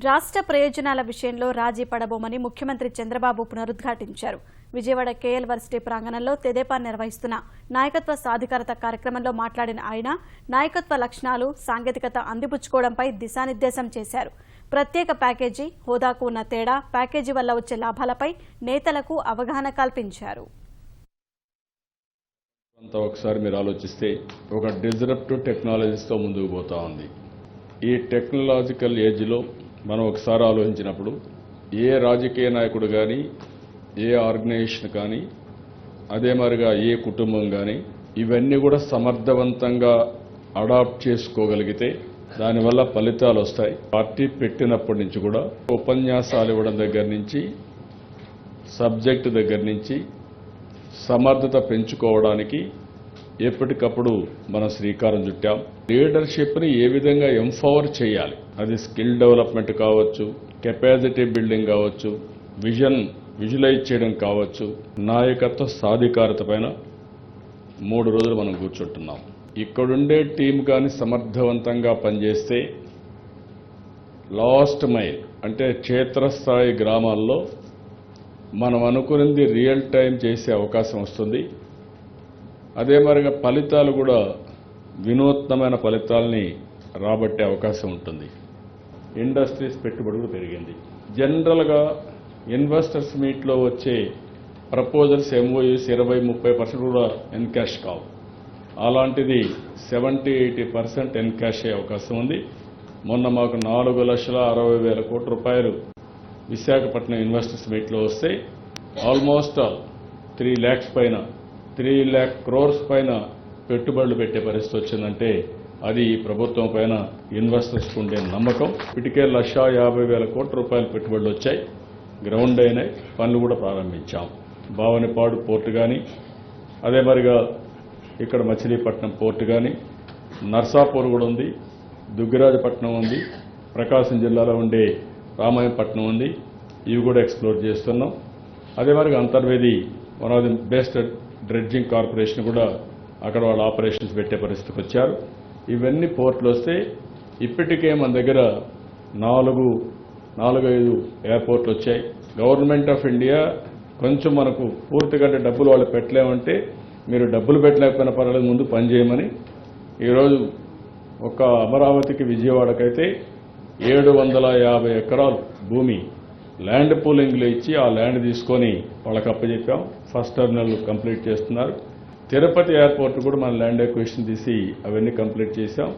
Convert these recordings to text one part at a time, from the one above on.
రాష్ట్ర ప్రయోజనాల విషయంలో రాజీ పడబోమని ముఖ్యమంత్రి చంద్రబాబు పునరుద్ఘాటించారు. విజయవాడ కేఎల్ వర్సిటీ ప్రాంగణంలో తెదేపా నిర్వహిస్తున్న నాయకత్వ సాధికారత కార్యక్రమంలో మాట్లాడిన ఆయన నాయకత్వ లక్షణాలు, సాంకేతికత అందిపుచ్చుకోవడంపై దిశానిర్దేశం చేశారు. ప్రత్యేక ప్యాకేజీ, హోదాకు ఉన్న తేడా, ప్యాకేజీ వల్ల వచ్చే లాభాలపై నేతలకు అవగాహన కల్పించారు. ఒకసారి మీరు ఆలోచిస్తే ఒక డిస్రప్టివ్ టెక్నాలజీస్తో ముందుకు పోతా ఉంది. ఈ టెక్నాలజికల్ ఏజ్లో మనం ఒకసారి ఆలోచించినప్పుడు ఏ రాజకీయ నాయకుడు కానీ, ఏ ఆర్గనైజేషన్ కానీ, అదే మరిగా ఏ కుటుంబం కానీ ఇవన్నీ కూడా సమర్థవంతంగా అడాప్ట్ చేసుకోగలిగితే దానివల్ల ఫలితాలు వస్తాయి. పార్టీ పెట్టినప్పటి నుంచి కూడా ఉపన్యాసాలు ఇవ్వడం దగ్గర నుంచి, సబ్జెక్టు దగ్గర నుంచి సమర్థత పెంచుకోవడానికి ఎప్పటికప్పుడు మనం శ్రీకారం చుట్టాం. లీడర్షిప్ని ఏ విధంగా ఎంపవర్ చేయాలి, అది స్కిల్ డెవలప్మెంట్ కావచ్చు, కెపాసిటీ బిల్డింగ్ కావచ్చు, విజువలైజ్ చేయడం కావచ్చు, నాయకత్వ సాధికారత పైన 3 రోజులు మనం కూర్చుంటున్నాం. ఇక్కడుండే టీం కానీ సమర్థవంతంగా పనిచేస్తే లాస్ట్ మైల్ అంటే క్షేత్రస్థాయి గ్రామాల్లో మనం అనుకున్నది రియల్ టైం చేసే అవకాశం వస్తుంది. అదే మరిగా ఫలితాలు కూడా వినూత్నమైన ఫలితాలని రాబట్టే అవకాశం ఉంటుంది. ఇండస్ట్రీస్ పెట్టుబడులు పెరిగింది. జనరల్గా ఇన్వెస్టర్స్ మీట్లో వచ్చే ప్రపోజల్స్ MOUs 20-30% కూడా ఎన్కాష్ కావు. అలాంటిది 70-80% ఎన్కాష్ అయ్యే అవకాశం ఉంది. మొన్న మాకు 4,60,000 కోట్ల రూపాయలు విశాఖపట్నం ఇన్వెస్టర్స్ మీట్లో వస్తే ఆల్మోస్ట్ 3 lakhs పైన 3 lakh crores పైన పెట్టుబడులు పెట్టే పరిస్థితి వచ్చిందంటే అది ఈ ప్రభుత్వం పైన ఇన్వెస్టర్స్కు ఉండే నమ్మకం. ఇటుకే 1,50,000 కోట్ల రూపాయల పెట్టుబడులు వచ్చాయి, గ్రౌండ్ అయినాయి, పనులు కూడా ప్రారంభించాం. భావనిపాడు పోర్టు కానీ, అదే మరిగా ఇక్కడ మచిలీపట్నం పోర్టు కానీ, నర్సాపూర్ కూడా ఉంది, దుగ్గిరాజపట్నం ఉంది, ప్రకాశం జిల్లాలో ఉండే రామాయపట్నం ఉంది. ఇవి కూడా ఎక్స్ప్లోర్ చేస్తున్నాం. అదే మరిగా Antarvedi one of the best dredging corporation కూడా అక్కడ వాళ్ళ ఆపరేషన్స్ పెట్టే పరిస్థితికి వచ్చారు. ఇవన్నీ పోర్టులు వస్తే ఇప్పటికే మన దగ్గర 4-5 ఎయిర్పోర్ట్లు వచ్చాయి. గవర్నమెంట్ ఆఫ్ ఇండియా కొంచెం మనకు పూర్తిగా డబ్బులు వాళ్ళు పెట్టలేమంటే మీరు డబ్బులు పెట్టలేకపోయినా పర్వాలేదు, ముందు పనిచేయమని ఈరోజు ఒక అమరావతికి విజయవాడకైతే 750 ఎకరాలు భూమి ల్యాండ్ పూలింగ్లో ఇచ్చి ఆ ల్యాండ్ తీసుకొని వాళ్ళకి అప్పచెప్పాం. ఫస్ట్ టర్మినల్ కంప్లీట్ చేస్తున్నారు. తిరుపతి ఎయిర్పోర్ట్ కూడా మన ల్యాండ్ ఎక్విజిషన్ తీసి అవన్నీ కంప్లీట్ చేశాం.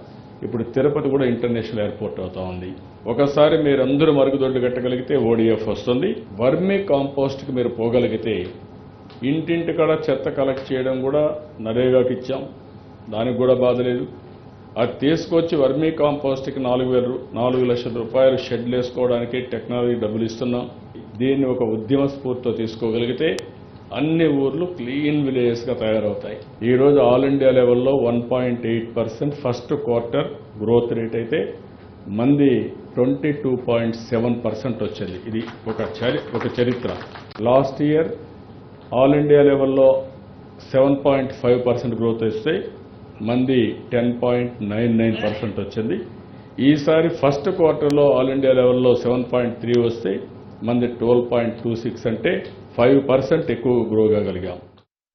ఇప్పుడు తిరుపతి కూడా ఇంటర్నేషనల్ ఎయిర్పోర్ట్ అవుతా ఉంది. ఒకసారి మీరందరూ మరుగుదొడ్లు కట్టగలిగితే ODF వస్తుంది. వర్మీ కాంపోస్ట్కి మీరు పోగలిగితే ఇంటింటికాడ చెత్త కలెక్ట్ చేయడం కూడా నరేగాకి ఇచ్చాం, దానికి కూడా బాధ లేదు. అది తీసుకొచ్చి వర్మీ కాంపోస్ట్కి 4 లక్షల రూపాయలు షెడ్లు వేసుకోవడానికి టెక్నాలజీ డబ్బులు ఇస్తున్నాం. దీన్ని ఒక ఉద్యమ స్ఫూర్తితో తీసుకోగలిగితే అన్ని ఊర్లు క్లీన్ విలేజెస్గా తయారవుతాయి. ఈరోజు ఆల్ ఇండియా లెవెల్లో 1.8% ఫస్ట్ క్వార్టర్ గ్రోత్ రేట్ అయితే మంది 22.7% వచ్చింది. ఇది ఒక చరిత్ర. లాస్ట్ ఇయర్ ఆల్ ఇండియా లెవెల్లో 7.5% గ్రోత్ వస్తే మంది 10.99% వచ్చింది. ఈసారి ఫస్ట్ క్వార్టర్లో ఆల్ ఇండియా లెవెల్లో 7.3 వస్తే మంది 12.26 అంటే 5% ఎక్కువ గ్రో కాగలిగాం.